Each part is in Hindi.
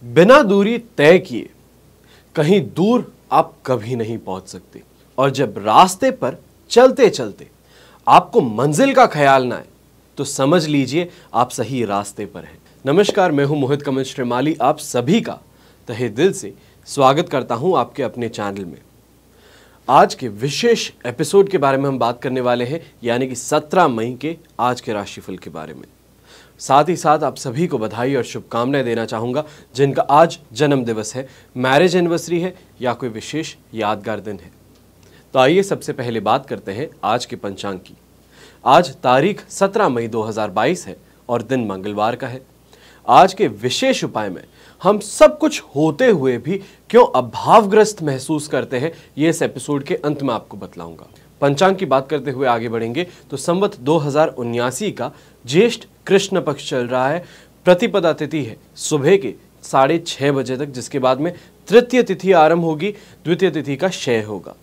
बिना दूरी तय किए कहीं दूर आप कभी नहीं पहुंच सकते, और जब रास्ते पर चलते चलते आपको मंजिल का ख्याल ना आए तो समझ लीजिए आप सही रास्ते पर हैं। नमस्कार, मैं हूं मोहित कमल श्रीमाली। आप सभी का तहे दिल से स्वागत करता हूं आपके अपने चैनल में। आज के विशेष एपिसोड के बारे में हम बात करने वाले हैं, यानी कि 17 मई के आज के राशिफल के बारे में। साथ ही साथ आप सभी को बधाई और शुभकामनाएं देना चाहूँगा जिनका आज जन्म दिवस है, मैरिज एनिवर्सरी है या कोई विशेष यादगार दिन है। तो आइए सबसे पहले बात करते हैं आज के पंचांग की। आज तारीख 17 मई 2022 है और दिन मंगलवार का है। आज के विशेष उपाय में हम सब कुछ होते हुए भी क्यों अभावग्रस्त महसूस करते हैं, ये इस एपिसोड के अंत में आपको बतलाऊंगा। पंचांग की बात करते हुए आगे बढ़ेंगे तो संवत 2079 का ज्येष्ठ कृष्ण पक्ष चल रहा है। प्रतिपदा तिथि है सुबह के 6:30 बजे तक, जिसके बाद में तृतीय तिथि आरंभ होगी, द्वितीय तिथि का क्षय होगा।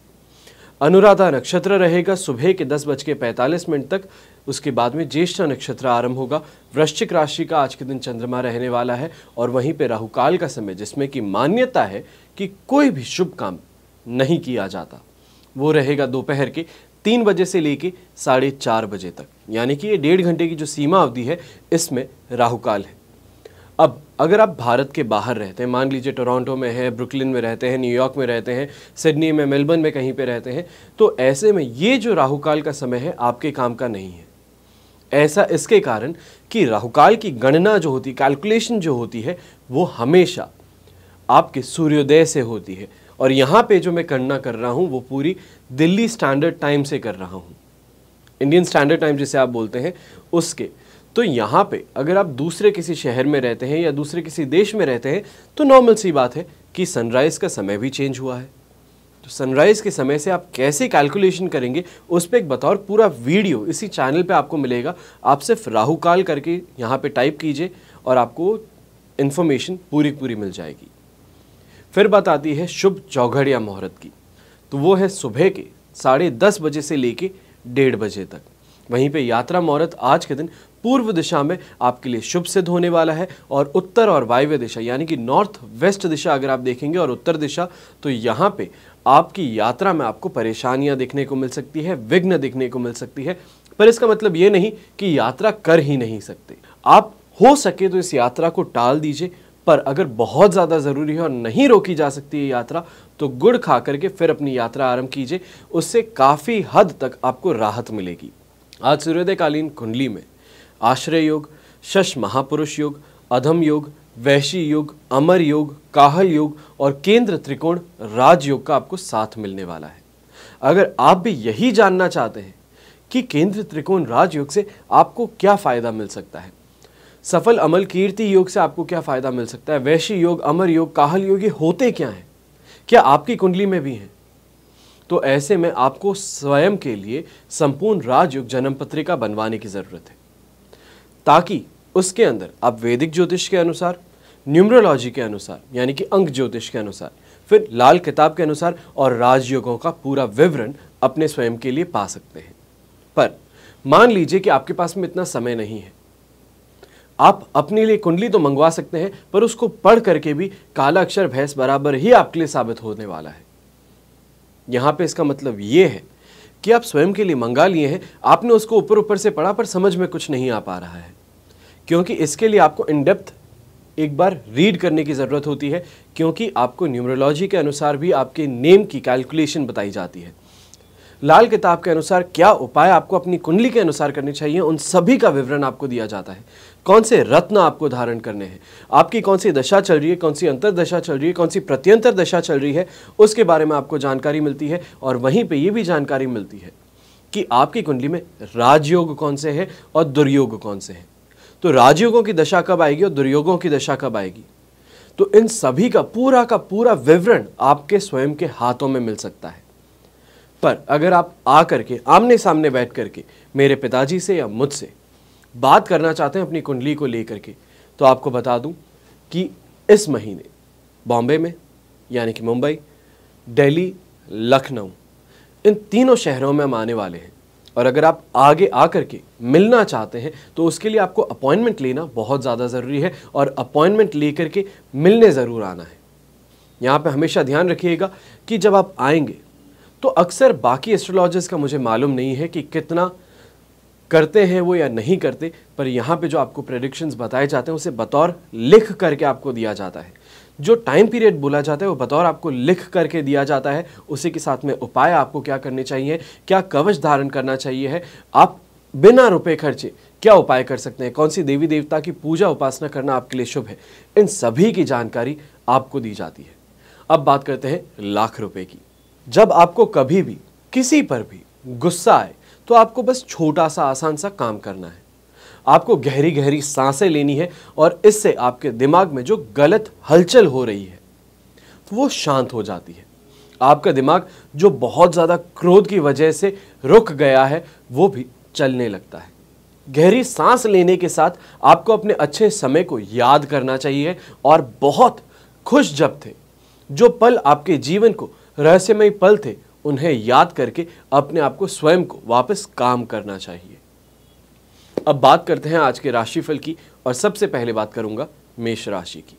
अनुराधा नक्षत्र रहेगा सुबह के 10:45 तक, उसके बाद में ज्येष्ठ नक्षत्र आरंभ होगा। वृश्चिक राशि का आज के दिन चंद्रमा रहने वाला है और वहीं पे राहुकाल का समय, जिसमें कि मान्यता है कि कोई भी शुभ काम नहीं किया जाता, वो रहेगा दोपहर के 3 बजे से लेके 4:30 बजे तक, यानी कि ये 1.5 घंटे की जो सीमा अवधि है इसमें राहुकाल है। अब अगर आप भारत के बाहर रहते हैं, मान लीजिए टोरंटो में है, ब्रुकलिन में रहते हैं, न्यूयॉर्क में रहते हैं, सिडनी में, मेलबर्न में कहीं पे रहते हैं, तो ऐसे में ये जो राहुकाल का समय है आपके काम का नहीं है। ऐसा इसके कारण कि राहुकाल की गणना जो होती है, कैलकुलेशन जो होती है, वो हमेशा आपके सूर्योदय से होती है। और यहाँ पे जो मैं गणना कर रहा हूँ वो पूरी दिल्ली स्टैंडर्ड टाइम से कर रहा हूँ, इंडियन स्टैंडर्ड टाइम जिसे आप बोलते हैं उसके। तो यहाँ पे अगर आप दूसरे किसी शहर में रहते हैं या दूसरे किसी देश में रहते हैं तो नॉर्मल सी बात है कि सनराइज़ का समय भी चेंज हुआ है। तो सनराइज़ के समय से आप कैसे कैलकुलेशन करेंगे उस पर एक बतौर पूरा वीडियो इसी चैनल पे आपको मिलेगा। आप सिर्फ राहुकाल करके यहाँ पे टाइप कीजिए और आपको इन्फॉर्मेशन पूरी मिल जाएगी। फिर बात आती है शुभ चौघड़ या मुहूर्त की, तो वो है सुबह के 10:30 बजे से लेके 1:30 बजे तक। वहीं पे यात्रा मुहूर्त आज के दिन पूर्व दिशा में आपके लिए शुभ सिद्ध होने वाला है, और उत्तर और वायव्य दिशा यानी कि नॉर्थ वेस्ट दिशा अगर आप देखेंगे और उत्तर दिशा, तो यहाँ पे आपकी यात्रा में आपको परेशानियां देखने को मिल सकती है, विघ्न देखने को मिल सकती है। पर इसका मतलब ये नहीं कि यात्रा कर ही नहीं सकते। आप हो सके तो इस यात्रा को टाल दीजिए, पर अगर बहुत ज़्यादा ज़रूरी है और नहीं रोकी जा सकती है यात्रा, तो गुड़ खा करके फिर अपनी यात्रा आरंभ कीजिए। उससे काफ़ी हद तक आपको राहत मिलेगी। आज सूर्योदयकालीन कुंडली में आश्रय योग, शश महापुरुष योग, अधम योग, वैशी योग, अमर योग, काहल योग और केंद्र त्रिकोण राजयोग का आपको साथ मिलने वाला है। अगर आप भी यही जानना चाहते हैं कि केंद्र त्रिकोण राजयोग से आपको क्या फ़ायदा मिल सकता है, सफल अमल कीर्ति योग से आपको क्या फ़ायदा मिल सकता है, वैशी योग, अमर योग, काहल योग, ये होते क्या हैं, क्या आपकी कुंडली में भी हैं, तो ऐसे में आपको स्वयं के लिए संपूर्ण राजयोग जन्म पत्रिका बनवाने की ज़रूरत है, ताकि उसके अंदर आप वैदिक ज्योतिष के अनुसार, न्यूमरोलॉजी के अनुसार यानी कि अंक ज्योतिष के अनुसार, फिर लाल किताब के अनुसार और राजयोगों का पूरा विवरण अपने स्वयं के लिए पा सकते हैं। पर मान लीजिए कि आपके पास में इतना समय नहीं है, आप अपने लिए कुंडली तो मंगवा सकते हैं, पर उसको पढ़ करके भी काला अक्षर भैंस बराबर ही आपके लिए साबित होने वाला है। यहाँ पे इसका मतलब ये है कि आप स्वयं के लिए मंगा लिए हैं, आपने उसको ऊपर से पढ़ा पर समझ में कुछ नहीं आ पा रहा है, क्योंकि इसके लिए आपको इन डेप्थ एक बार रीड करने की ज़रूरत होती है, क्योंकि आपको न्यूमरोलॉजी के अनुसार भी आपके नेम की कैलकुलेशन बताई जाती है। लाल किताब के अनुसार क्या उपाय आपको अपनी कुंडली के अनुसार करने चाहिए, उन सभी का विवरण आपको दिया जाता है। कौन से रत्न आपको धारण करने हैं, आपकी कौन सी दशा चल रही है, कौन सी अंतर दशा चल रही है, कौन सी प्रत्यंतर दशा चल रही है, उसके बारे में आपको जानकारी मिलती है। और वहीं पे ये भी जानकारी मिलती है कि आपकी कुंडली में राजयोग कौन से हैं और दुर्योग कौन से हैं। तो राजयोगों की दशा कब आएगी और दुर्योगों की दशा कब आएगी, तो इन सभी का पूरा विवरण आपके स्वयं के हाथों में मिल सकता है। पर अगर आप आकर के आमने सामने बैठ करके मेरे पिताजी से या मुझसे बात करना चाहते हैं अपनी कुंडली को लेकर के, तो आपको बता दूं कि इस महीने बॉम्बे में यानी कि मुंबई, दिल्ली, लखनऊ, इन तीनों शहरों में हम आने वाले हैं। और अगर आप आगे आकर के मिलना चाहते हैं तो उसके लिए आपको अपॉइंटमेंट लेना बहुत ज़्यादा ज़रूरी है और अपॉइंटमेंट लेकर के मिलने ज़रूर आना है। यहाँ पे हमेशा ध्यान रखिएगा कि जब आप आएंगे तो अक्सर बाकी एस्ट्रोलॉजर्स का मुझे मालूम नहीं है कि कितना करते हैं वो या नहीं करते, पर यहाँ पे जो आपको प्रेडिक्शंस बताए जाते हैं उसे बतौर लिख करके आपको दिया जाता है। जो टाइम पीरियड बोला जाता है वो बतौर आपको लिख करके दिया जाता है। उसी के साथ में उपाय आपको क्या करने चाहिए, क्या कवच धारण करना चाहिए है, आप बिना रुपए खर्चे क्या उपाय कर सकते हैं, कौन सी देवी देवता की पूजा उपासना करना आपके लिए शुभ है, इन सभी की जानकारी आपको दी जाती है। अब बात करते हैं लाख रुपए की। जब आपको कभी भी किसी पर भी गुस्सा आए तो आपको बस छोटा सा आसान सा काम करना है। आपको गहरी गहरी सांसें लेनी है और इससे आपके दिमाग में जो गलत हलचल हो रही है तो वो शांत हो जाती है। आपका दिमाग जो बहुत ज़्यादा क्रोध की वजह से रुक गया है वो भी चलने लगता है। गहरी सांस लेने के साथ आपको अपने अच्छे समय को याद करना चाहिए और बहुत खुश जब थे, जो पल आपके जीवन को रहस्यमय पल थे, उन्हें याद करके अपने आप को स्वयं को वापस काम करना चाहिए। अब बात करते हैं आज के राशिफल की और सबसे पहले बात करूंगा मेष राशि की।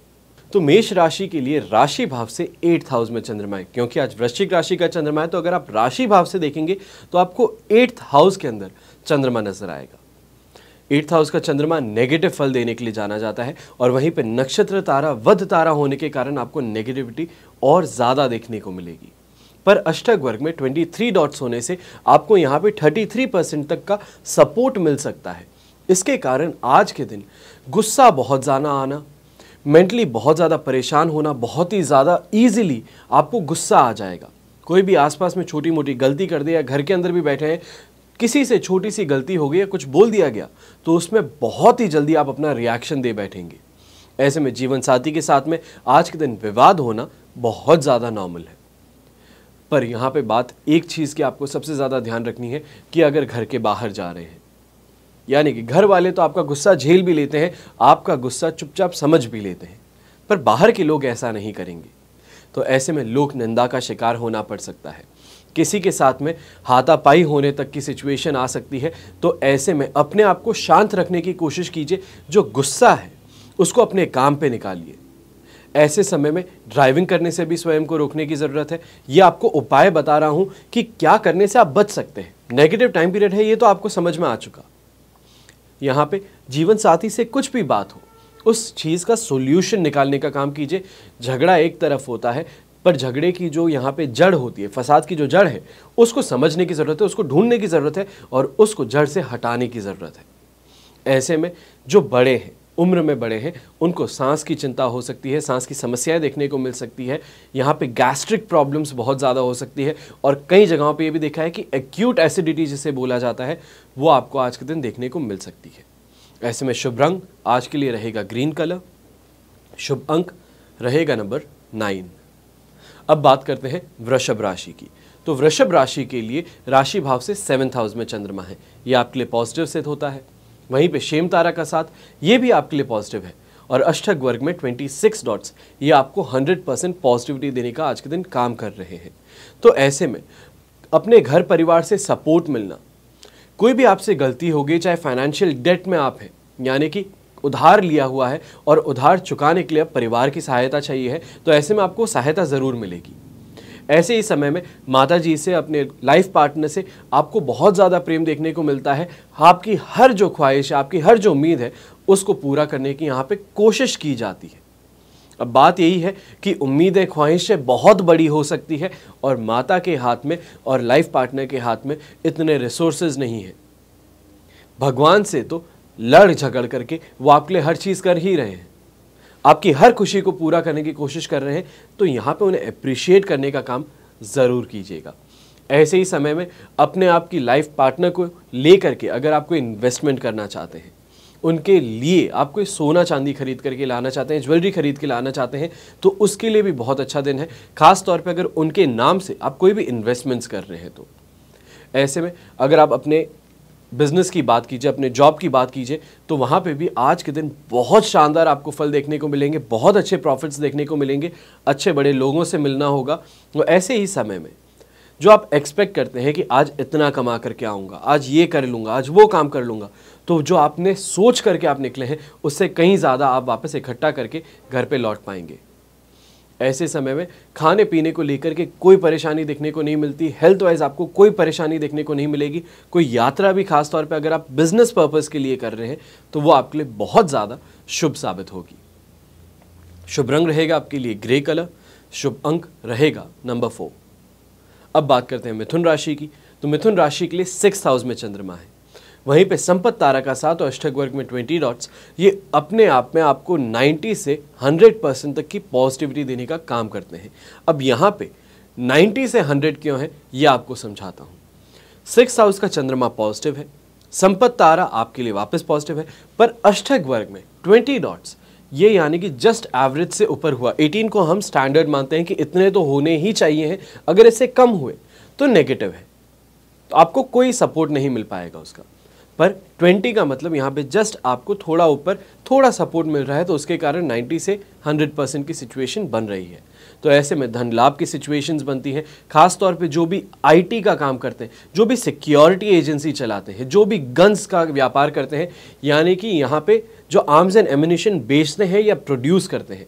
तो मेष राशि के लिए राशि भाव से 8th हाउस में चंद्रमा है। क्योंकि आज वृश्चिक राशि का चंद्रमा है तो अगर आप राशि भाव से देखेंगे तो आपको 8th हाउस के अंदर चंद्रमा नजर आएगा। 8th हाउस का चंद्रमा नेगेटिव फल देने के लिए जाना जाता है और वहीं पे नक्षत्र तारा वध तारा होने के कारण आपको नेगेटिविटी और ज़्यादा देखने को मिलेगी। पर अष्टक वर्ग में 23 डॉट्स होने से आपको यहाँ पे 33% तक का सपोर्ट मिल सकता है। इसके कारण आज के दिन गुस्सा बहुत ज़्यादा आना, मेंटली बहुत ज़्यादा परेशान होना, बहुत ही ज़्यादा ईजिली आपको गुस्सा आ जाएगा। कोई भी आसपास में छोटी मोटी गलती कर दे या घर के अंदर भी बैठे हैं, किसी से छोटी सी गलती हो गई या कुछ बोल दिया गया तो उसमें बहुत ही जल्दी आप अपना रिएक्शन दे बैठेंगे। ऐसे में जीवन साथी के साथ में आज के दिन विवाद होना बहुत ज़्यादा नॉर्मल है। पर यहाँ पे बात एक चीज़ की आपको सबसे ज़्यादा ध्यान रखनी है कि अगर घर के बाहर जा रहे हैं, यानी कि घर वाले तो आपका गुस्सा झेल भी लेते हैं, आपका गुस्सा चुपचाप समझ भी लेते हैं, पर बाहर के लोग ऐसा नहीं करेंगे। तो ऐसे में लोक निंदा का शिकार होना पड़ सकता है, किसी के साथ में हाथापाई होने तक की सिचुएशन आ सकती है। तो ऐसे में अपने आप को शांत रखने की कोशिश कीजिए, जो गुस्सा है उसको अपने काम पे निकालिए। ऐसे समय में ड्राइविंग करने से भी स्वयं को रोकने की ज़रूरत है। ये आपको उपाय बता रहा हूं कि क्या करने से आप बच सकते हैं। नेगेटिव टाइम पीरियड है ये तो आपको समझ में आ चुका। यहाँ पे जीवन साथी से कुछ भी बात हो, उस चीज़ का सोल्यूशन निकालने का काम कीजिए। झगड़ा एक तरफ होता है, पर झगड़े की जो यहाँ पे जड़ होती है, फसाद की जो जड़ है, उसको समझने की ज़रूरत है, उसको ढूंढने की ज़रूरत है और उसको जड़ से हटाने की ज़रूरत है। ऐसे में जो बड़े हैं, उम्र में बड़े हैं, उनको सांस की चिंता हो सकती है, सांस की समस्याएं देखने को मिल सकती है। यहाँ पे गैस्ट्रिक प्रॉब्लम्स बहुत ज़्यादा हो सकती है और कई जगहों पे ये भी देखा है कि एक्यूट एसिडिटी जिसे बोला जाता है वो आपको आज के दिन देखने को मिल सकती है। ऐसे में शुभ रंग आज के लिए रहेगा ग्रीन कलर, शुभ अंक रहेगा नंबर 9। अब बात करते हैं वृषभ राशि की। तो वृषभ राशि के लिए राशि भाव से 7th हाउस में चंद्रमा है, ये आपके लिए पॉजिटिव सिद्ध होता है। वहीं पे शेम तारा का साथ ये भी आपके लिए पॉजिटिव है और अष्टक वर्ग में 26 डॉट्स ये आपको 100% पॉजिटिविटी देने का आज के दिन काम कर रहे हैं। तो ऐसे में अपने घर परिवार से सपोर्ट मिलना, कोई भी आपसे गलती हो गई, चाहे फाइनेंशियल डेट में आप हैं, यानी कि उधार लिया हुआ है और उधार चुकाने के लिए अब परिवार की सहायता चाहिए है, तो ऐसे में आपको सहायता ज़रूर मिलेगी। ऐसे ही समय में माता जी से, अपने लाइफ पार्टनर से आपको बहुत ज़्यादा प्रेम देखने को मिलता है। आपकी हर जो ख्वाहिश है, आपकी हर जो उम्मीद है, उसको पूरा करने की यहाँ पे कोशिश की जाती है। अब बात यही है कि उम्मीदें, ख्वाहिशें बहुत बड़ी हो सकती है और माता के हाथ में और लाइफ पार्टनर के हाथ में इतने रिसोर्सेज नहीं है। भगवान से तो लड़ झगड़ करके वो आपके लिए हर चीज़ कर ही रहे हैं, आपकी हर खुशी को पूरा करने की कोशिश कर रहे हैं। तो यहाँ पे उन्हें अप्रिशिएट करने का काम ज़रूर कीजिएगा। ऐसे ही समय में अपने आप की लाइफ पार्टनर को लेकर के अगर आप कोई इन्वेस्टमेंट करना चाहते हैं, उनके लिए आप कोई सोना चांदी खरीद करके लाना चाहते हैं, ज्वेलरी खरीद के लाना चाहते हैं, तो उसके लिए भी बहुत अच्छा दिन है। खास तौर पे अगर उनके नाम से आप कोई भी इन्वेस्टमेंट्स कर रहे हैं तो ऐसे में अगर आप अपने बिजनेस की बात कीजिए, अपने जॉब की बात कीजिए, तो वहाँ पे भी आज के दिन बहुत शानदार आपको फल देखने को मिलेंगे, बहुत अच्छे प्रॉफिट्स देखने को मिलेंगे, अच्छे बड़े लोगों से मिलना होगा। तो ऐसे ही समय में जो आप एक्सपेक्ट करते हैं कि आज इतना कमा करके आऊँगा, आज ये कर लूँगा, आज वो काम कर लूँगा, तो जो आपने सोच करके आप निकले हैं उससे कहीं ज़्यादा आप वापस इकट्ठा करके घर पे लौट पाएंगे। ऐसे समय में खाने पीने को लेकर के कोई परेशानी देखने को नहीं मिलती, हेल्थ वाइज आपको कोई परेशानी देखने को नहीं मिलेगी। कोई यात्रा भी खास तौर पे अगर आप बिजनेस पर्पस के लिए कर रहे हैं तो वो आपके लिए बहुत ज़्यादा शुभ साबित होगी। शुभ रंग रहेगा आपके लिए ग्रे कलर, शुभ अंक रहेगा नंबर 4। अब बात करते हैं मिथुन राशि की। तो मिथुन राशि के लिए 6th हाउस में चंद्रमा है, वहीं पे संपत्ति तारा का 7 और अष्टक वर्ग में 20 डॉट्स, ये अपने आप में आपको 90 से 100% तक की पॉजिटिविटी देने का काम करते हैं। अब यहाँ पे 90 से 100 क्यों है ये आपको समझाता हूँ। 6th हाउस का चंद्रमा पॉजिटिव है, संपत्ति तारा आपके लिए वापस पॉजिटिव है, पर अष्टक वर्ग में 20 डॉट्स, ये यानी कि जस्ट एवरेज से ऊपर हुआ। 18 को हम स्टैंडर्ड मानते हैं कि इतने तो होने ही चाहिए हैं, अगर इससे कम हुए तो नेगेटिव है, तो आपको कोई सपोर्ट नहीं मिल पाएगा उसका। पर 20 का मतलब यहाँ पे जस्ट आपको थोड़ा ऊपर थोड़ा सपोर्ट मिल रहा है, तो उसके कारण 90 से 100% की सिचुएशन बन रही है। तो ऐसे में धन लाभ की सिचुएशंस बनती हैं, खास तौर पे जो भी आईटी का काम करते हैं, जो भी सिक्योरिटी एजेंसी चलाते हैं, जो भी गन्स का व्यापार करते हैं, यानी कि यहाँ पे जो आर्म्स एंड एम्युनिशन बेचते हैं या प्रोड्यूस करते हैं,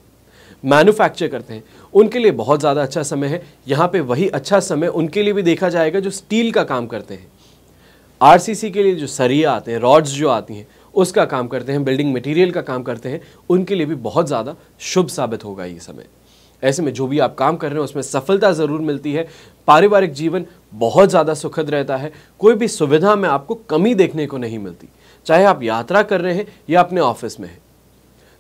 मैन्युफैक्चर करते हैं, उनके लिए बहुत ज़्यादा अच्छा समय है। यहाँ पे वही अच्छा समय उनके लिए भी देखा जाएगा जो स्टील का काम करते हैं, आरसीसी के लिए जो सरिया आते हैं, रॉड्स जो आती हैं उसका काम करते हैं, बिल्डिंग मटेरियल का काम करते हैं, उनके लिए भी बहुत ज़्यादा शुभ साबित होगा ये समय। ऐसे में जो भी आप काम कर रहे हैं उसमें सफलता ज़रूर मिलती है, पारिवारिक जीवन बहुत ज़्यादा सुखद रहता है, कोई भी सुविधा में आपको कमी देखने को नहीं मिलती, चाहे आप यात्रा कर रहे हैं या अपने ऑफिस में हैं।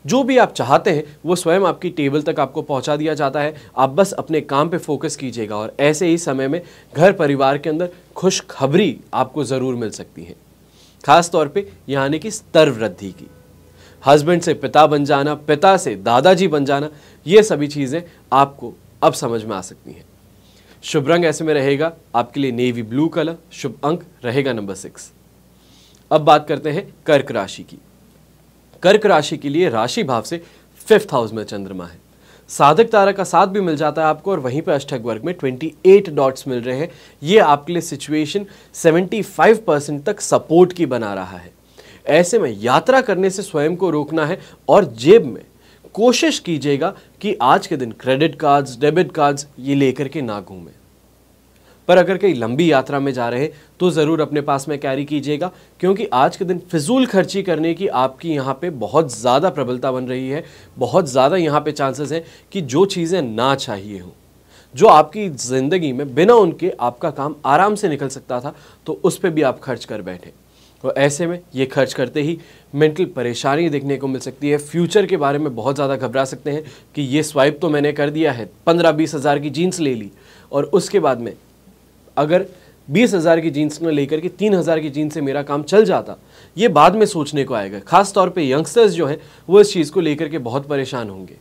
जो भी आप चाहते हैं वो स्वयं आपकी टेबल तक आपको पहुंचा दिया जाता है, आप बस अपने काम पे फोकस कीजिएगा और ऐसे ही समय में घर परिवार के अंदर खुशखबरी आपको ज़रूर मिल सकती है, खास तौर पे यानी कि स्तर वृद्धि की। हस्बैंड से पिता बन जाना, पिता से दादाजी बन जाना, ये सभी चीज़ें आपको अब समझ में आ सकती हैं। शुभ रंग ऐसे में रहेगा आपके लिए नेवी ब्लू कलर, शुभ अंक रहेगा नंबर 6। अब बात करते हैं कर्क राशि की। कर्क राशि के लिए राशि भाव से 5th हाउस में चंद्रमा है, साधक तारा का 7 भी मिल जाता है आपको, और वहीं पर अष्टक वर्ग में 28 डॉट्स मिल रहे हैं। ये आपके लिए सिचुएशन 75% तक सपोर्ट की बना रहा है। ऐसे में यात्रा करने से स्वयं को रोकना है और जेब में कोशिश कीजिएगा कि आज के दिन क्रेडिट कार्ड्स, डेबिट कार्ड्स ये लेकर के ना घूमें। पर अगर कहीं लंबी यात्रा में जा रहे हैं तो ज़रूर अपने पास में कैरी कीजिएगा, क्योंकि आज के दिन फिजूल खर्ची करने की आपकी यहाँ पे बहुत ज़्यादा प्रबलता बन रही है। बहुत ज़्यादा यहाँ पे चांसेस हैं कि जो चीज़ें ना चाहिए हों, जो आपकी ज़िंदगी में बिना उनके आपका काम आराम से निकल सकता था, तो उस पर भी आप खर्च कर बैठे। तो ऐसे में ये खर्च करते ही मेंटल परेशानी देखने को मिल सकती है। फ्यूचर के बारे में बहुत ज़्यादा घबरा सकते हैं कि ये स्वाइप तो मैंने कर दिया है, 15-20 हज़ार की जीन्स ले ली, और उसके बाद में अगर 20 हज़ार की जीन्स में लेकर के 3 हज़ार की जीन्स से मेरा काम चल जाता, ये बाद में सोचने को आएगा। खास तौर पे यंगस्टर्स जो हैं वो इस चीज़ को लेकर के बहुत परेशान होंगे।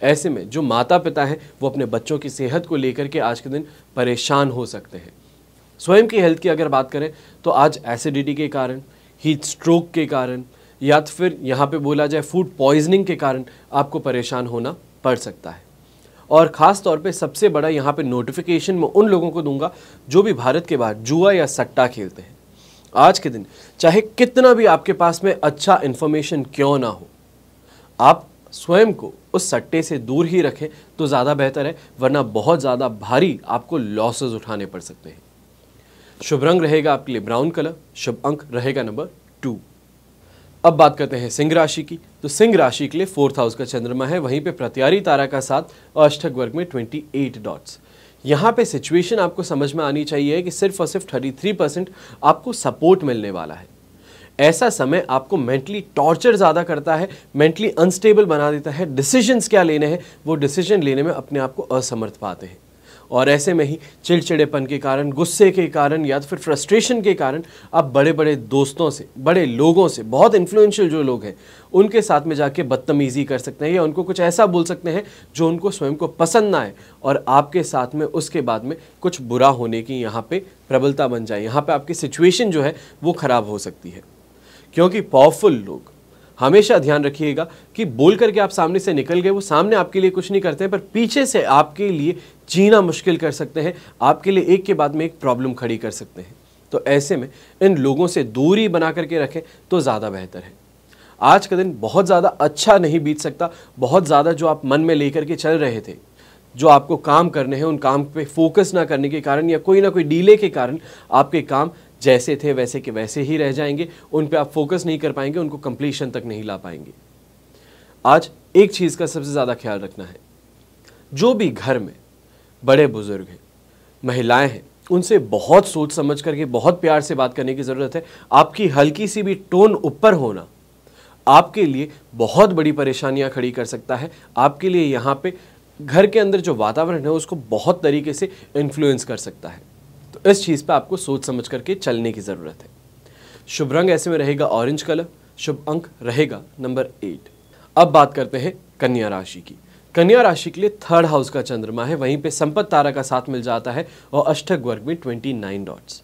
ऐसे में जो माता पिता हैं वो अपने बच्चों की सेहत को लेकर के आज के दिन परेशान हो सकते हैं। स्वयं की हेल्थ की अगर बात करें तो आज एसिडिटी के कारण, हीट स्ट्रोक के कारण, या तो फिर यहाँ पे बोला जाए फूड पॉइजनिंग के कारण आपको परेशान होना पड़ सकता है। और ख़ास तौर पे सबसे बड़ा यहाँ पे नोटिफिकेशन मैं उन लोगों को दूंगा जो भी भारत के बाहर जुआ या सट्टा खेलते हैं। आज के दिन चाहे कितना भी आपके पास में अच्छा इन्फॉर्मेशन क्यों ना हो, आप स्वयं को उस सट्टे से दूर ही रखें तो ज़्यादा बेहतर है, वरना बहुत ज़्यादा भारी आपको लॉसेस उठाने पड़ सकते हैं। शुभ रंग रहेगा आपके लिए ब्राउन कलर, शुभ अंक रहेगा नंबर 2। अब बात करते हैं सिंह राशि की। तो सिंह राशि के लिए 4th हाउस का चंद्रमा है, वहीं पे प्रत्यारी तारा का 7 और अष्टक वर्ग में 28 डॉट्स। यहाँ पे सिचुएशन आपको समझ में आनी चाहिए कि सिर्फ और सिर्फ 33% आपको सपोर्ट मिलने वाला है। ऐसा समय आपको मेंटली टॉर्चर ज़्यादा करता है, मेंटली अनस्टेबल बना देता है। डिसीजंस क्या लेने हैं वो डिसीजन लेने में अपने आप को असमर्थ पाते हैं, और ऐसे में ही चिड़चिड़ेपन के कारण, गुस्से के कारण या तो फिर फ्रस्ट्रेशन के कारण आप बड़े बड़े दोस्तों से, बड़े लोगों से, बहुत इन्फ्लुएंशियल जो लोग हैं उनके साथ में जाके बदतमीज़ी कर सकते हैं या उनको कुछ ऐसा बोल सकते हैं जो उनको स्वयं को पसंद ना आए, और आपके साथ में उसके बाद में कुछ बुरा होने की यहाँ पे प्रबलता बन जाए। यहाँ पे आपकी सिचुएशन जो है वो ख़राब हो सकती है, क्योंकि पावरफुल लोग हमेशा ध्यान रखिएगा कि बोल करके आप सामने से निकल गए, वो सामने आपके लिए कुछ नहीं करते हैं, पर पीछे से आपके लिए जीना मुश्किल कर सकते हैं, आपके लिए एक के बाद में एक प्रॉब्लम खड़ी कर सकते हैं। तो ऐसे में इन लोगों से दूरी बना करके रखें तो ज़्यादा बेहतर है। आज का दिन बहुत ज़्यादा अच्छा नहीं बीत सकता। बहुत ज़्यादा जो आप मन में लेकर के चल रहे थे, जो आपको काम करने हैं, उन काम पे फोकस ना करने के कारण या कोई ना कोई डीले के कारण आपके काम जैसे थे वैसे के वैसे ही रह जाएंगे। उन पे आप फोकस नहीं कर पाएंगे, उनको कंप्लीशन तक नहीं ला पाएंगे। आज एक चीज़ का सबसे ज़्यादा ख्याल रखना है, जो भी घर में बड़े बुजुर्ग हैं, महिलाएं हैं, उनसे बहुत सोच समझ करके बहुत प्यार से बात करने की ज़रूरत है। आपकी हल्की सी भी टोन ऊपर होना आपके लिए बहुत बड़ी परेशानियां खड़ी कर सकता है। आपके लिए यहाँ पे घर के अंदर जो वातावरण है उसको बहुत तरीके से इन्फ्लुएंस कर सकता है। तो इस चीज़ पे आपको सोच समझ करके चलने की ज़रूरत है। शुभ रंग ऐसे में रहेगा ऑरेंज कलर, शुभ अंक रहेगा नंबर 8। अब बात करते हैं कन्या राशि की। कन्या राशि के लिए 3rd हाउस का चंद्रमा है, वहीं पे संपत्ति तारा का साथ मिल जाता है और अष्टक वर्ग में 29 डॉट्स।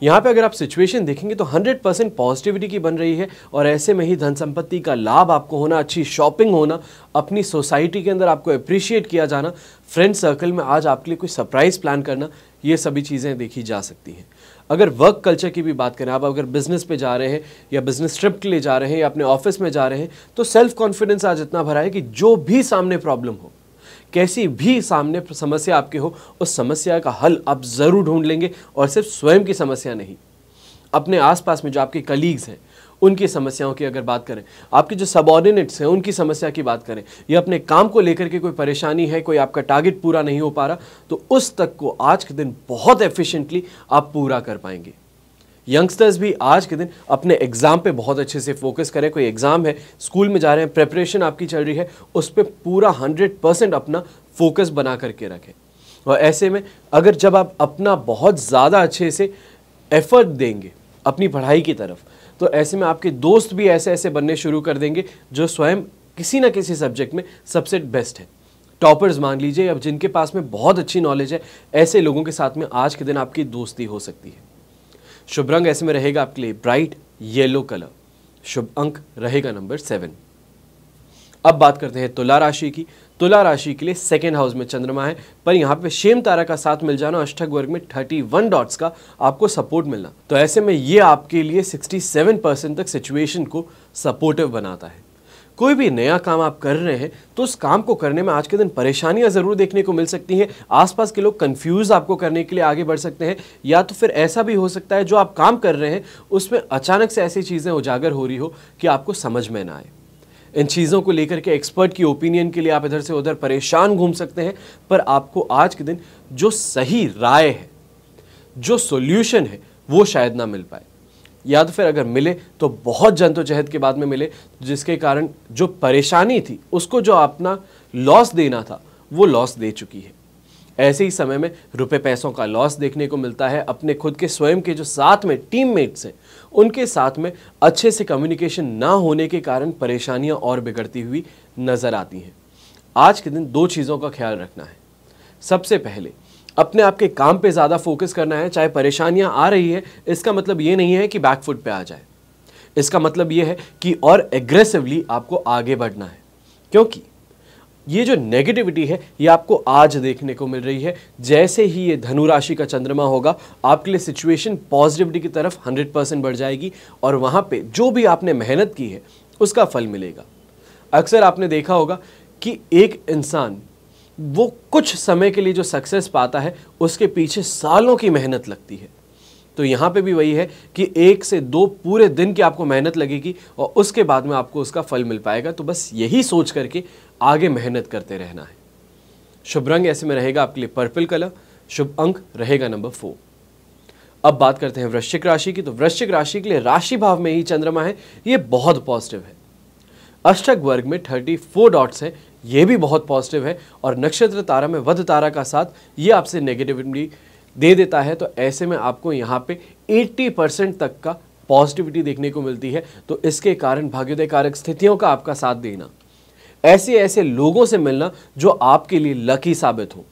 यहाँ पे अगर आप सिचुएशन देखेंगे तो 100% पॉजिटिविटी की बन रही है और ऐसे में ही धन संपत्ति का लाभ आपको होना, अच्छी शॉपिंग होना, अपनी सोसाइटी के अंदर आपको अप्रिशिएट किया जाना, फ्रेंड सर्कल में आज आपके लिए कोई सरप्राइज प्लान करना, ये सभी चीज़ें देखी जा सकती हैं। अगर वर्क कल्चर की भी बात करें, आप अगर बिजनेस पे जा रहे हैं या बिजनेस ट्रिप के लिए जा रहे हैं या अपने ऑफिस में जा रहे हैं, तो सेल्फ कॉन्फिडेंस आज इतना भरा है कि जो भी सामने प्रॉब्लम हो, कैसी भी सामने समस्या आपके हो, उस समस्या का हल आप ज़रूर ढूंढ लेंगे। और सिर्फ स्वयं की समस्या नहीं, अपने आसपास में जो आपके कलीग्स हैं उनकी समस्याओं की अगर बात करें, आपके जो सबऑर्डिनेट्स हैं उनकी समस्या की बात करें, या अपने काम को लेकर के कोई परेशानी है, कोई आपका टारगेट पूरा नहीं हो पा रहा, तो उस तक को आज के दिन बहुत एफिशिएंटली आप पूरा कर पाएंगे। यंगस्टर्स भी आज के दिन अपने एग्ज़ाम पे बहुत अच्छे से फोकस करें। कोई एग्ज़ाम है, स्कूल में जा रहे हैं, प्रिपरेशन आपकी चल रही है, उस पर पूरा 100% अपना फोकस बना करके रखें। और ऐसे में अगर जब आप अपना बहुत ज़्यादा अच्छे से एफर्ट देंगे अपनी पढ़ाई की तरफ, तो ऐसे में आपके दोस्त भी ऐसे ऐसे बनने शुरू कर देंगे जो स्वयं किसी न किसी सब्जेक्ट में सबसे बेस्ट है, टॉपर्स मान लीजिए, अब जिनके पास में बहुत अच्छी नॉलेज है, ऐसे लोगों के साथ में आज के दिन आपकी दोस्ती हो सकती है। शुभ रंग ऐसे में रहेगा आपके लिए ब्राइट येलो कलर, शुभ अंक रहेगा नंबर 7। अब बात करते हैं तुला राशि की। तुला राशि के लिए 2nd हाउस में चंद्रमा है, पर यहाँ पे शेम तारा का साथ मिल जाना, अष्टक वर्ग में 31 डॉट्स का आपको सपोर्ट मिलना, तो ऐसे में ये आपके लिए 67% तक सिचुएशन को सपोर्टिव बनाता है। कोई भी नया काम आप कर रहे हैं तो उस काम को करने में आज के दिन परेशानियां ज़रूर देखने को मिल सकती हैं। आसपास के लोग कंफ्यूज आपको करने के लिए आगे बढ़ सकते हैं, या तो फिर ऐसा भी हो सकता है जो आप काम कर रहे हैं उसमें अचानक से ऐसी चीज़ें उजागर हो रही हो कि आपको समझ में ना आए। इन चीज़ों को लेकर के एक्सपर्ट की ओपिनियन के लिए आप इधर से उधर परेशान घूम सकते हैं, पर आपको आज के दिन जो सही राय है, जो सॉल्यूशन है, वो शायद ना मिल पाए, या तो फिर अगर मिले तो बहुत जद्दोजहद के बाद में मिले, जिसके कारण जो परेशानी थी उसको जो अपना लॉस देना था वो लॉस दे चुकी है। ऐसे ही समय में रुपए पैसों का लॉस देखने को मिलता है। अपने खुद के स्वयं के जो साथ में टीममेट्स हैं उनके साथ में अच्छे से कम्युनिकेशन ना होने के कारण परेशानियां और बिगड़ती हुई नजर आती हैं। आज के दिन 2 चीज़ों का ख्याल रखना है। सबसे पहले अपने आप के काम पे ज़्यादा फोकस करना है। चाहे परेशानियां आ रही है, इसका मतलब ये नहीं है कि बैकफुट पे आ जाए, इसका मतलब ये है कि और एग्रेसिवली आपको आगे बढ़ना है, क्योंकि ये जो नेगेटिविटी है ये आपको आज देखने को मिल रही है। जैसे ही ये धनु राशि का चंद्रमा होगा, आपके लिए सिचुएशन पॉजिटिविटी की तरफ 100% बढ़ जाएगी और वहाँ पे जो भी आपने मेहनत की है उसका फल मिलेगा। अक्सर आपने देखा होगा कि एक इंसान वो कुछ समय के लिए जो सक्सेस पाता है उसके पीछे सालों की मेहनत लगती है। तो यहाँ पे भी वही है कि 1 से 2 पूरे दिन की आपको मेहनत लगेगी और उसके बाद में आपको उसका फल मिल पाएगा। तो बस यही सोच करके आगे मेहनत करते रहना है। शुभ रंग ऐसे में रहेगा आपके लिए पर्पल कलर, शुभ अंक रहेगा नंबर 4। अब बात करते हैं वृश्चिक राशि की। तो वृश्चिक राशि के लिए राशि भाव में ही चंद्रमा है, ये बहुत पॉजिटिव है। अष्टक वर्ग में 34 डॉट्स है, ये भी बहुत पॉजिटिव है और नक्षत्र तारा में वध तारा का साथ ये आपसे नेगेटिविटी दे देता है। तो ऐसे में आपको यहाँ पे 80% तक का पॉजिटिविटी देखने को मिलती है। तो इसके कारण भाग्योदय कारक स्थितियों का आपका साथ देना, ऐसे ऐसे लोगों से मिलना जो आपके लिए लकी साबित हो,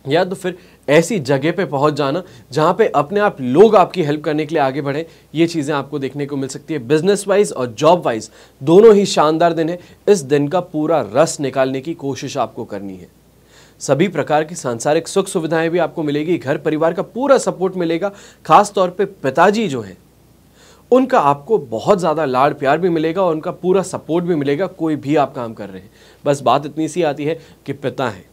या तो फिर ऐसी जगह पे पहुंच जाना जहां पे अपने आप लोग आपकी हेल्प करने के लिए आगे बढ़े, ये चीज़ें आपको देखने को मिल सकती है। बिजनेस वाइज और जॉब वाइज दोनों ही शानदार दिन है। इस दिन का पूरा रस निकालने की कोशिश आपको करनी है। सभी प्रकार की सांसारिक सुख सुविधाएं भी आपको मिलेगी, घर परिवार का पूरा सपोर्ट मिलेगा। खास तौर पे पिताजी जो हैं उनका आपको बहुत ज़्यादा लाड़ प्यार भी मिलेगा और उनका पूरा सपोर्ट भी मिलेगा, कोई भी आप काम कर रहे हैं। बस बात इतनी सी आती है कि पिता हैं,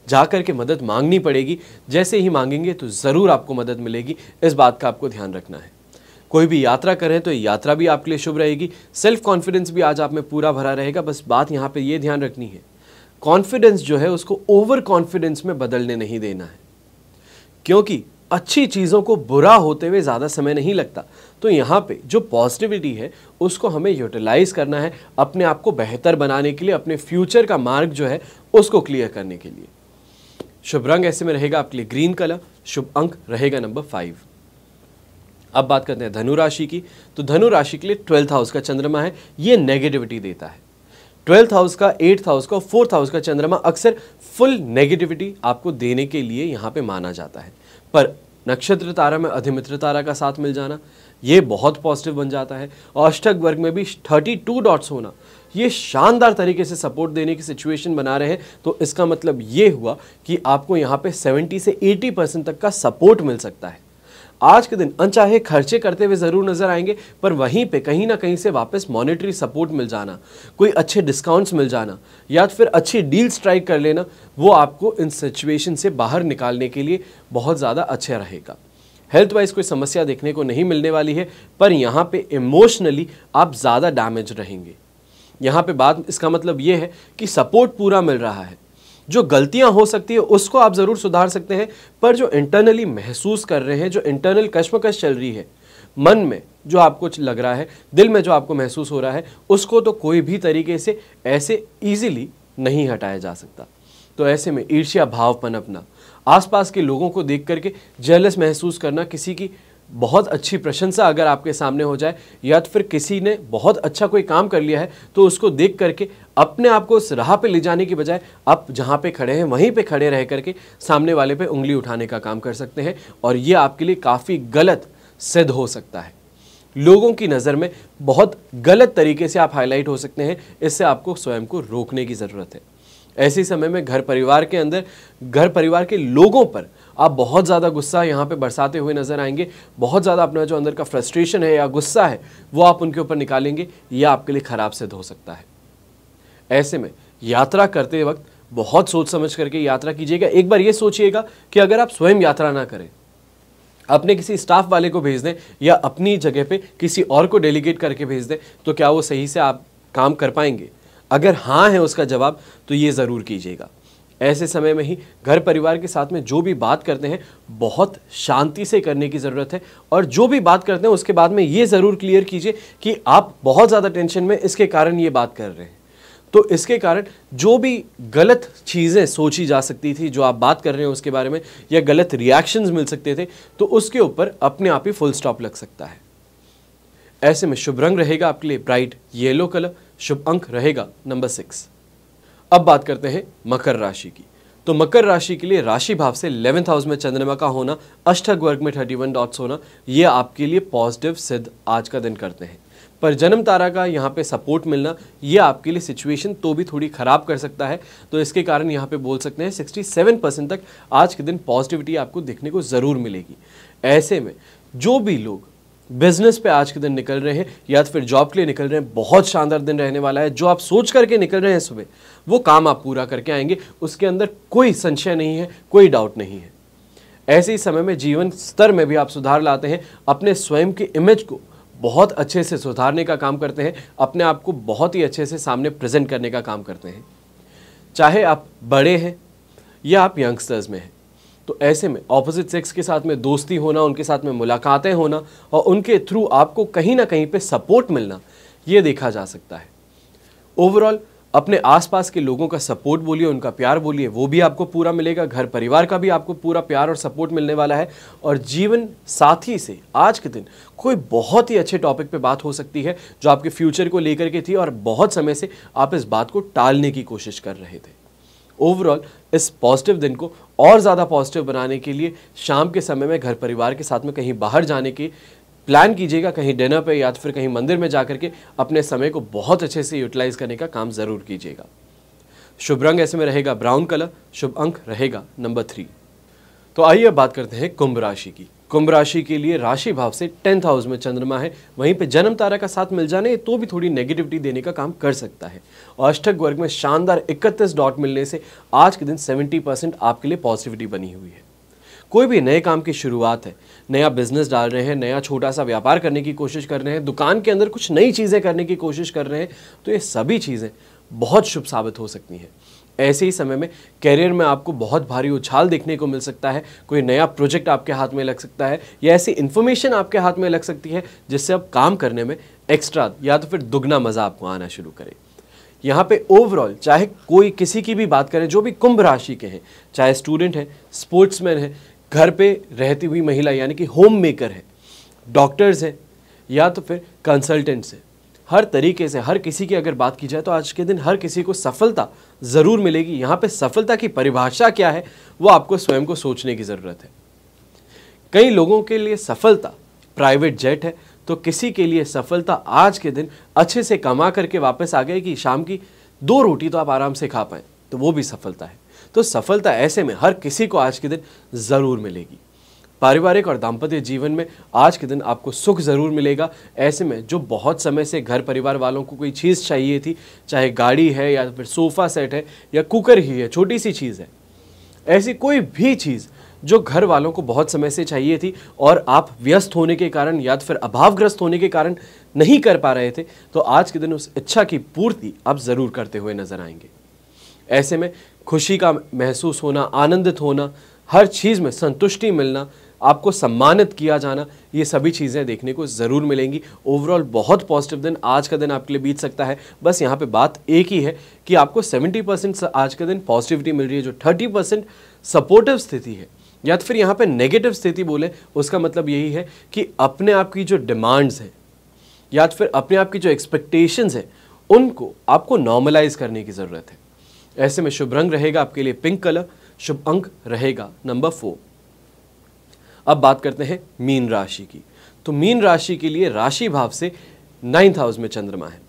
जाकर के मदद मांगनी पड़ेगी। जैसे ही मांगेंगे तो ज़रूर आपको मदद मिलेगी, इस बात का आपको ध्यान रखना है। कोई भी यात्रा करें तो यात्रा भी आपके लिए शुभ रहेगी। सेल्फ कॉन्फिडेंस भी आज आप में पूरा भरा रहेगा। बस बात यहाँ पे ये ध्यान रखनी है, कॉन्फिडेंस जो है उसको ओवर कॉन्फिडेंस में बदलने नहीं देना है, क्योंकि अच्छी चीज़ों को बुरा होते हुए ज़्यादा समय नहीं लगता। तो यहाँ पे जो पॉजिटिविटी है उसको हमें यूटिलाइज करना है अपने आप को बेहतर बनाने के लिए, अपने फ्यूचर का मार्ग जो है उसको क्लियर करने के लिए। शुभ रंग ऐसे में रहेगा आपके लिए ग्रीन कलर, शुभ अंक रहेगा नंबर 5। अब बात करते हैं धनु राशि की। तो धनु राशि के लिए 12th हाउस का चंद्रमा है, ये नेगेटिविटी देता है। 12th हाउस का, 8th हाउस का, 4th हाउस का चंद्रमा अक्सर फुल नेगेटिविटी आपको देने के लिए यहाँ पे माना जाता है, पर नक्षत्र तारा में अधिमित्र तारा का साथ मिल जाना ये बहुत पॉजिटिव बन जाता है। और अष्टक वर्ग में भी 32 डॉट्स होना ये शानदार तरीके से सपोर्ट देने की सिचुएशन बना रहे हैं। तो इसका मतलब ये हुआ कि आपको यहाँ पे 70 से 80% तक का सपोर्ट मिल सकता है। आज के दिन अनचाहे खर्चे करते हुए ज़रूर नजर आएंगे, पर वहीं पे कहीं ना कहीं से वापस मॉनेटरी सपोर्ट मिल जाना, कोई अच्छे डिस्काउंट्स मिल जाना या फिर अच्छी डील स्ट्राइक कर लेना, वो आपको इन सिचुएशन से बाहर निकालने के लिए बहुत ज़्यादा अच्छा रहेगा। हेल्थ वाइज कोई समस्या देखने को नहीं मिलने वाली है, पर यहाँ पे इमोशनली आप ज़्यादा डैमेज रहेंगे। यहाँ पे बात इसका मतलब ये है कि सपोर्ट पूरा मिल रहा है, जो गलतियां हो सकती है उसको आप ज़रूर सुधार सकते हैं, पर जो इंटरनली महसूस कर रहे हैं, जो इंटरनल कश्मकश चल रही है, मन में जो आपको लग रहा है, दिल में जो आपको महसूस हो रहा है, उसको तो कोई भी तरीके से ऐसे ईजिली नहीं हटाया जा सकता। तो ऐसे में ईर्ष्या भाव पनपना, आसपास के लोगों को देख करके जेलस महसूस करना, किसी की बहुत अच्छी प्रशंसा अगर आपके सामने हो जाए या तो फिर किसी ने बहुत अच्छा कोई काम कर लिया है तो उसको देख करके अपने आप को उस राह पे ले जाने की बजाय आप जहाँ पे खड़े हैं वहीं पे खड़े रह करके सामने वाले पे उंगली उठाने का काम कर सकते हैं, और ये आपके लिए काफ़ी गलत सिद्ध हो सकता है। लोगों की नज़र में बहुत गलत तरीके से आप हाईलाइट हो सकते हैं, इससे आपको स्वयं को रोकने की ज़रूरत है। ऐसे समय में घर परिवार के अंदर, घर परिवार के लोगों पर आप बहुत ज़्यादा गुस्सा यहाँ पे बरसाते हुए नजर आएंगे। बहुत ज़्यादा अपना जो अंदर का फ्रस्ट्रेशन है या गुस्सा है वो आप उनके ऊपर निकालेंगे, यह आपके लिए खराब सिद्ध हो सकता है। ऐसे में यात्रा करते वक्त बहुत सोच समझ करके यात्रा कीजिएगा। एक बार ये सोचिएगा कि अगर आप स्वयं यात्रा ना करें, अपने किसी स्टाफ वाले को भेज दें या अपनी जगह पे किसी और को डेलीगेट करके भेज दें, तो क्या वो सही से आप काम कर पाएंगे? अगर हाँ है उसका जवाब, तो ये ज़रूर कीजिएगा। ऐसे समय में ही घर परिवार के साथ में जो भी बात करते हैं बहुत शांति से करने की ज़रूरत है, और जो भी बात करते हैं उसके बाद में ये ज़रूर क्लियर कीजिए कि आप बहुत ज़्यादा टेंशन में इसके कारण ये बात कर रहे हैं। तो इसके कारण जो भी गलत चीज़ें सोची जा सकती थी, जो आप बात कर रहे हैं उसके बारे में, या गलत रिएक्शंस मिल सकते थे, तो उसके ऊपर अपने आप ही फुल स्टॉप लग सकता है। ऐसे में शुभ रंग रहेगा आपके लिए ब्राइट येलो कलर, शुभ अंक रहेगा नंबर 6। अब बात करते हैं मकर राशि की। तो मकर राशि के लिए राशि भाव से 11th हाउस में चंद्रमा का होना, अष्टक वर्ग में 31 डॉट्स होना, ये आपके लिए पॉजिटिव सिद्ध आज का दिन करते हैं। पर जन्म तारा का यहाँ पे सपोर्ट मिलना ये आपके लिए सिचुएशन तो भी थोड़ी ख़राब कर सकता है। तो इसके कारण यहाँ पे बोल सकते हैं 67% तक आज के दिन पॉजिटिविटी आपको देखने को ज़रूर मिलेगी। ऐसे में जो भी लोग बिजनेस पे आज के दिन निकल रहे हैं या फिर जॉब के लिए निकल रहे हैं, बहुत शानदार दिन रहने वाला है। जो आप सोच करके निकल रहे हैं सुबह, वो काम आप पूरा करके आएंगे, उसके अंदर कोई संशय नहीं है, कोई डाउट नहीं है। ऐसे ही समय में जीवन स्तर में भी आप सुधार लाते हैं, अपने स्वयं की इमेज को बहुत अच्छे से सुधारने का काम करते हैं, अपने आप को बहुत ही अच्छे से सामने प्रेजेंट करने का काम करते हैं, चाहे आप बड़े हैं या आप यंगस्टर्स में हैं। तो ऐसे में ऑपोजिट सेक्स के साथ में दोस्ती होना, उनके साथ में मुलाकातें होना और उनके थ्रू आपको कहीं ना कहीं पे सपोर्ट मिलना, ये देखा जा सकता है। ओवरऑल अपने आसपास के लोगों का सपोर्ट बोलिए, उनका प्यार बोलिए, वो भी आपको पूरा मिलेगा। घर परिवार का भी आपको पूरा प्यार और सपोर्ट मिलने वाला है। और जीवन साथी से आज के दिन कोई बहुत ही अच्छे टॉपिक पे बात हो सकती है जो आपके फ्यूचर को लेकर के थी और बहुत समय से आप इस बात को टालने की कोशिश कर रहे थे। ओवरऑल इस पॉजिटिव दिन को और ज़्यादा पॉजिटिव बनाने के लिए शाम के समय में घर परिवार के साथ में कहीं बाहर जाने की प्लान कीजिएगा, कहीं डिनर पे या फिर कहीं मंदिर में जाकर के अपने समय को बहुत अच्छे से यूटिलाइज करने का काम ज़रूर कीजिएगा। शुभ रंग ऐसे में रहेगा ब्राउन कलर, शुभ अंक रहेगा नंबर 3। तो आइए अब बात करते हैं कुंभ राशि की। कुंभ राशि के लिए राशि भाव से 10th हाउस में चंद्रमा है, वहीं पे जन्म तारा का साथ मिल जाने तो भी थोड़ी नेगेटिविटी देने का काम कर सकता है। और अष्टक वर्ग में शानदार 31 डॉट मिलने से आज के दिन 70% आपके लिए पॉजिटिविटी बनी हुई है। कोई भी नए काम की शुरुआत है, नया बिजनेस डाल रहे हैं, नया छोटा सा व्यापार करने की कोशिश कर रहे हैं, दुकान के अंदर कुछ नई चीज़ें करने की कोशिश कर रहे हैं, तो ये सभी चीज़ें बहुत शुभ साबित हो सकती हैं। ऐसे ही समय में करियर में आपको बहुत भारी उछाल देखने को मिल सकता है। कोई नया प्रोजेक्ट आपके हाथ में लग सकता है या ऐसी इन्फॉर्मेशन आपके हाथ में लग सकती है जिससे अब काम करने में एक्स्ट्रा या तो फिर दुगना मज़ा आपको आना शुरू करे। यहाँ पे ओवरऑल चाहे कोई किसी की भी बात करें, जो भी कुंभ राशि के हैं, चाहे स्टूडेंट है, स्पोर्ट्समैन है, घर पे रहती हुई महिला यानी कि होम मेकर है, डॉक्टर्स हैं या तो फिर कंसल्टेंट्स हैं, हर तरीके से हर किसी की अगर बात की जाए तो आज के दिन हर किसी को सफलता ज़रूर मिलेगी। यहाँ पे सफलता की परिभाषा क्या है वो आपको स्वयं को सोचने की ज़रूरत है। कई लोगों के लिए सफलता प्राइवेट जेट है, तो किसी के लिए सफलता आज के दिन अच्छे से कमा करके वापस आ गए कि शाम की 2 रोटी तो आप आराम से खा पाएँ, तो वो भी सफलता है। तो सफलता ऐसे में हर किसी को आज के दिन ज़रूर मिलेगी। पारिवारिक और दाम्पत्य जीवन में आज के दिन आपको सुख ज़रूर मिलेगा। ऐसे में जो बहुत समय से घर परिवार वालों को कोई चीज़ चाहिए थी, चाहे गाड़ी है या फिर सोफ़ा सेट है या कुकर ही है, छोटी सी चीज़ है, ऐसी कोई भी चीज़ जो घर वालों को बहुत समय से चाहिए थी और आप व्यस्त होने के कारण या फिर अभावग्रस्त होने के कारण नहीं कर पा रहे थे, तो आज के दिन उस इच्छा की पूर्ति आप ज़रूर करते हुए नजर आएंगे। ऐसे में खुशी का महसूस होना, आनंदित होना, हर चीज़ में संतुष्टि मिलना, आपको सम्मानित किया जाना, ये सभी चीज़ें देखने को ज़रूर मिलेंगी। ओवरऑल बहुत पॉजिटिव दिन आज का दिन आपके लिए बीत सकता है। बस यहाँ पे बात एक ही है कि आपको 70% आज का दिन पॉजिटिविटी मिल रही है, जो 30% सपोर्टिव स्थिति है या तो फिर यहाँ पे नेगेटिव स्थिति बोले, उसका मतलब यही है कि अपने आप की जो डिमांड्स हैं या तो फिर अपने आप की जो एक्सपेक्टेशंस हैं, उनको आपको नॉर्मलाइज करने की ज़रूरत है। ऐसे में शुभ रंग रहेगा आपके लिए पिंक कलर, शुभ अंक रहेगा नंबर 4। अब बात करते हैं मीन राशि की। तो मीन राशि के लिए राशि भाव से 9th हाउस में चंद्रमा है,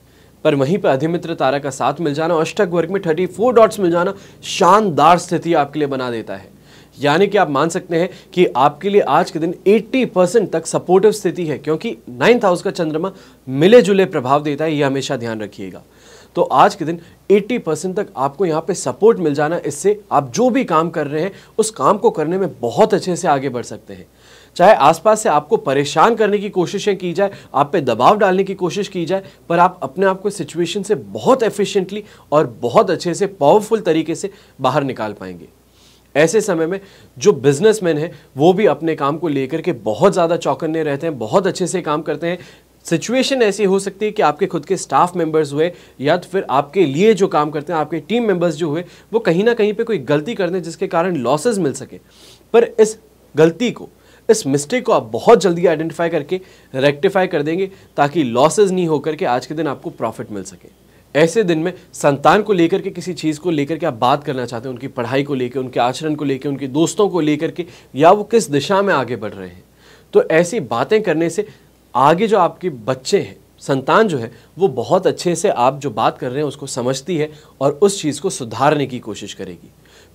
पर वहीं पर अधिमित्र तारा का साथ मिल जाना, अष्टक वर्ग में 34 डॉट्स मिल जाना शानदार स्थिति आपके लिए बना देता है। यानी कि आप मान सकते हैं कि आपके लिए आज के दिन 80% तक सपोर्टिव स्थिति है, क्योंकि 9th हाउस का चंद्रमा मिले जुले प्रभाव देता है, ये हमेशा ध्यान रखिएगा। तो आज के दिन 80% तक आपको यहाँ पे सपोर्ट मिल जाना, इससे आप जो भी काम कर रहे हैं उस काम को करने में बहुत अच्छे से आगे बढ़ सकते हैं। चाहे आसपास से आपको परेशान करने की कोशिशें की जाए, आप पे दबाव डालने की कोशिश की जाए, पर आप अपने आप को सिचुएशन से बहुत एफिशिएंटली और बहुत अच्छे से पावरफुल तरीके से बाहर निकाल पाएंगे। ऐसे समय में जो बिजनेसमैन हैं वो भी अपने काम को लेकर के बहुत ज़्यादा चौकन्ने रहते हैं, बहुत अच्छे से काम करते हैं। सिचुएशन ऐसी हो सकती है कि आपके खुद के स्टाफ मेंबर्स हुए या तो फिर आपके लिए जो काम करते हैं आपके टीम मेंबर्स जो हुए, वो कहीं ना कहीं पे कोई गलती कर दें जिसके कारण लॉसेस मिल सके, पर इस गलती को, इस मिस्टेक को आप बहुत जल्दी आइडेंटिफाई करके रेक्टिफाई कर देंगे ताकि लॉसेस नहीं होकर के आज के दिन आपको प्रॉफिट मिल सके। ऐसे दिन में संतान को लेकर के, किसी चीज़ को लेकर के आप बात करना चाहते हैं, उनकी पढ़ाई को लेकर, उनके आचरण को लेकर, उनके दोस्तों को लेकर के, या वो किस दिशा में आगे बढ़ रहे हैं, तो ऐसी बातें करने से आगे जो आपके बच्चे हैं, संतान जो है, वो बहुत अच्छे से आप जो बात कर रहे हैं उसको समझती है और उस चीज़ को सुधारने की कोशिश करेगी।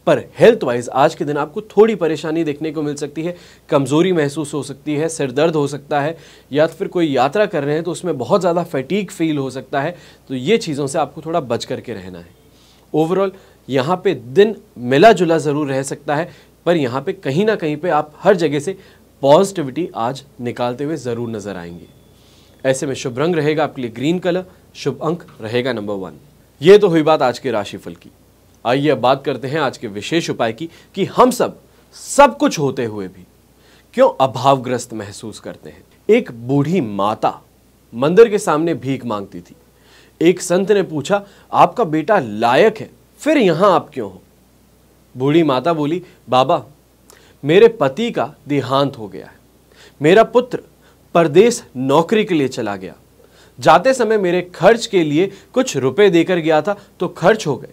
पर हेल्थ वाइज आज के दिन आपको थोड़ी परेशानी देखने को मिल सकती है, कमज़ोरी महसूस हो सकती है, सिर दर्द हो सकता है, या फिर कोई यात्रा कर रहे हैं तो उसमें बहुत ज़्यादा फैटीग फील हो सकता है, तो ये चीज़ों से आपको थोड़ा बच करके रहना है। ओवरऑल यहाँ पे दिन मिला जुला ज़रूर रह सकता है, पर यहाँ पे कहीं ना कहीं पे आप हर जगह से पॉजिटिविटी आज निकालते हुए ज़रूर नज़र आएंगे। ऐसे में शुभ रंग रहेगा आपके लिए ग्रीन कलर, शुभ अंक रहेगा नंबर 1। ये तो हुई बात आज के राशिफल की। आइए अब बात करते हैं आज के विशेष उपाय की कि हम सब कुछ होते हुए भी क्यों अभावग्रस्त महसूस करते हैं। एक बूढ़ी माता मंदिर के सामने भीख मांगती थी। एक संत ने पूछा, आपका बेटा लायक है, फिर यहां आप क्यों हो? बूढ़ी माता बोली, बाबा मेरे पति का देहांत हो गया है, मेरा पुत्र परदेश नौकरी के लिए चला गया, जाते समय मेरे खर्च के लिए कुछ रुपए देकर गया था तो खर्च हो गए,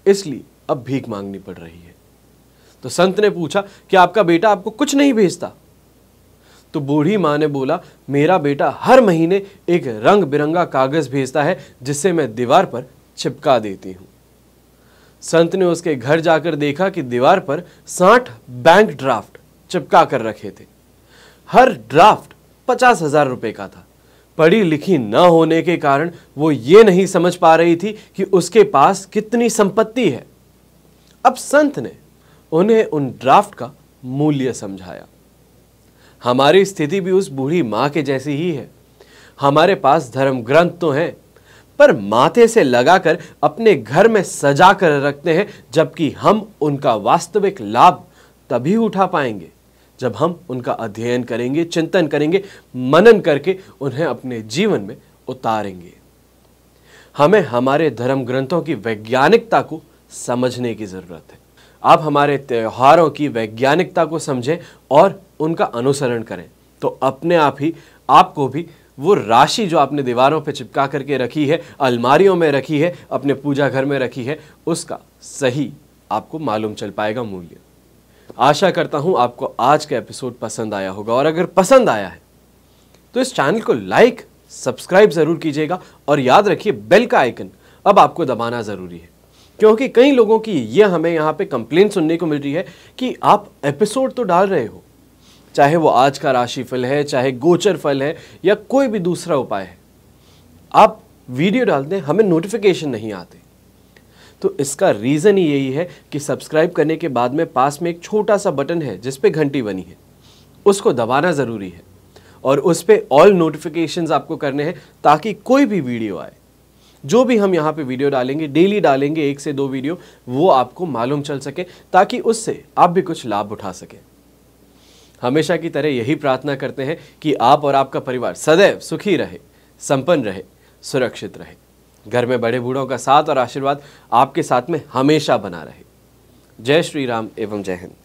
इसलिए अब भीख मांगनी पड़ रही है। तो संत ने पूछा कि आपका बेटा आपको कुछ नहीं भेजता? तो बूढ़ी मां ने बोला, मेरा बेटा हर महीने एक रंग बिरंगा कागज भेजता है जिससे मैं दीवार पर चिपका देती हूं। संत ने उसके घर जाकर देखा कि दीवार पर 60 बैंक ड्राफ्ट चिपका कर रखे थे। हर ड्राफ्ट 50,000 रुपए का था। पढ़ी लिखी न होने के कारण वो ये नहीं समझ पा रही थी कि उसके पास कितनी संपत्ति है। अब संत ने उन्हें उन ड्राफ्ट का मूल्य समझाया। हमारी स्थिति भी उस बूढ़ी मां के जैसी ही है। हमारे पास धर्म ग्रंथ तो हैं, पर माथे से लगाकर अपने घर में सजा कर रखते हैं, जबकि हम उनका वास्तविक लाभ तभी उठा पाएंगे जब हम उनका अध्ययन करेंगे, चिंतन करेंगे, मनन करके उन्हें अपने जीवन में उतारेंगे। हमें हमारे धर्म ग्रंथों की वैज्ञानिकता को समझने की जरूरत है। आप हमारे त्योहारों की वैज्ञानिकता को समझें और उनका अनुसरण करें, तो अपने आप ही आपको भी वो राशि जो आपने दीवारों पे चिपका करके रखी है, अलमारियों में रखी है, अपने पूजा घर में रखी है, उसका सही आपको मालूम चल पाएगा मूल्य। आशा करता हूं आपको आज का एपिसोड पसंद आया होगा, और अगर पसंद आया है तो इस चैनल को लाइक सब्सक्राइब जरूर कीजिएगा, और याद रखिए बेल का आइकन अब आपको दबाना जरूरी है, क्योंकि कई लोगों की ये हमें यहाँ पे कंप्लेंट सुनने को मिल रही है कि आप एपिसोड तो डाल रहे हो, चाहे वो आज का राशिफल है, चाहे गोचर फल है, या कोई भी दूसरा उपाय है, आप वीडियो डालते हैं, हमें नोटिफिकेशन नहीं आते। तो इसका रीज़न ही यही है कि सब्सक्राइब करने के बाद में पास में एक छोटा सा बटन है जिस पे घंटी बनी है, उसको दबाना ज़रूरी है, और उस पे ऑल नोटिफिकेशंस आपको करने हैं, ताकि कोई भी वीडियो आए, जो भी हम यहाँ पे वीडियो डालेंगे, डेली डालेंगे 1 से 2 वीडियो, वो आपको मालूम चल सके, ताकि उससे आप भी कुछ लाभ उठा सकें। हमेशा की तरह यही प्रार्थना करते हैं कि आप और आपका परिवार सदैव सुखी रहे, संपन्न रहे, सुरक्षित रहे। घर में बड़े बूढ़ों का साथ और आशीर्वाद आपके साथ में हमेशा बना रहे। जय श्री राम एवं जय हिंद।